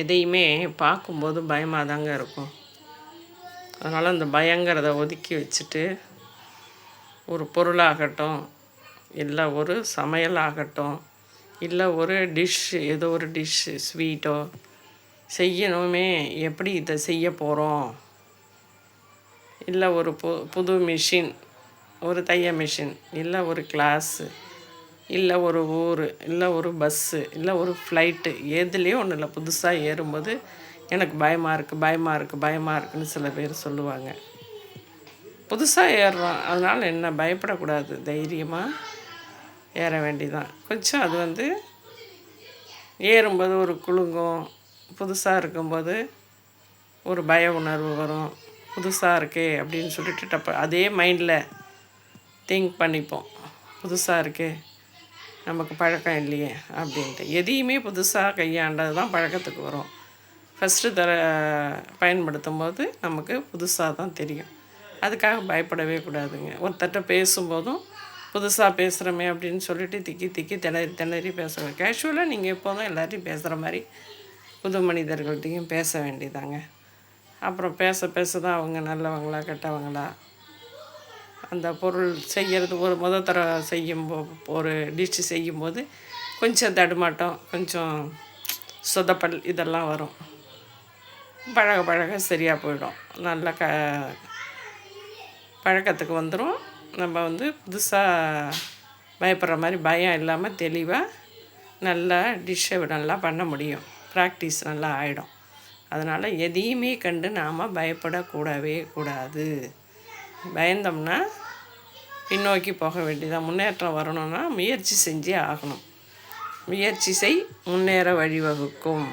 எதையுமே பார்க்கும்போது பயமாக தாங்க இருக்கும். அதனால் அந்த பயங்கிறத ஒதுக்கி வச்சுட்டு ஒரு பொருளாகட்டும், இல்லை ஒரு சமையலாகட்டும், இல்லை ஒரு ஏதோ ஒரு டிஷ்ஷு ஸ்வீட்டோ செய்யணுமே, எப்படி இதை செய்ய போகிறோம், இல்லை ஒரு புது மிஷின், ஒரு தையல் மிஷின், இல்லை ஒரு கிளாஸு, இல்லை ஒரு ஊர், இல்லை ஒரு பஸ்ஸு, இல்லை ஒரு ஃப்ளைட்டு, எதுலேயும் ஒன்றும் இல்லை. புதுசாக ஏறும்போது எனக்கு பயமாக இருக்குன்னு சில பேர் சொல்லுவாங்க. புதுசாக ஏறுறோம், அதனால் என்ன பயப்படக்கூடாது, தைரியமாக ஏற வேண்டிதான். கொஞ்சம் அது ஏறும்போது ஒரு குலுங்கும். புதுசாக இருக்கும்போது ஒரு பய உணர்வு வரும். புதுசாக இருக்கே அப்படின்னு சொல்லிட்டு அதே மைண்டில் திங்க் பண்ணிப்போம். புதுசாக இருக்கே, நமக்கு பழக்கம் இல்லையே அப்படின்ட்டு. எதையுமே புதுசாக கையாண்டது தான் பழக்கத்துக்கு வரும். ஃபஸ்ட்டு பயன்படுத்தும் போது நமக்கு புதுசாக தான் தெரியும். அதுக்காக பயப்படவே கூடாதுங்க. ஒருத்தர்கிட்ட பேசும்போதும் புதுசாக பேசுகிறோமே அப்படின்னு சொல்லிட்டு திக்கி திணறி பேசுகிறோம். கேஷுவலாக நீங்கள் எப்போதும் எல்லாத்தையும் பேசுகிற மாதிரி புது மனிதர்கள்ட்டையும் பேச வேண்டியதாங்க. அப்புறம் பேச தான் அவங்க நல்லவங்களா கெட்டவங்களா, அந்த பொருள் செய்கிறது ஒரு செய்யும் ஒரு டிஷ்ஷு செய்யும்போது கொஞ்சம் தடுமாட்டம், கொஞ்சம் சொதப்பல் இதெல்லாம் வரும். பழக சரியாக போயிடும். நல்ல பழக்கத்துக்கு வந்துடும். நம்ம புதுசாக பயப்படுற மாதிரி பயம் இல்லாமல் தெளிவாக நல்லா டிஷ்ஷை நல்லா பண்ண முடியும். ப்ராக்டிஸ் நல்லா ஆகிடும். அதனால் எதையுமே கண்டு நாம் பயப்படக்கூடவே கூடாது. பயந்தோம்னா பின்னோக்கி போக வேண்டியதான். முன்னேற்றம் வரணும்னா முயற்சி செஞ்சே ஆகணும். முயற்சி செய், முன்னேற வழிவகுக்கும்.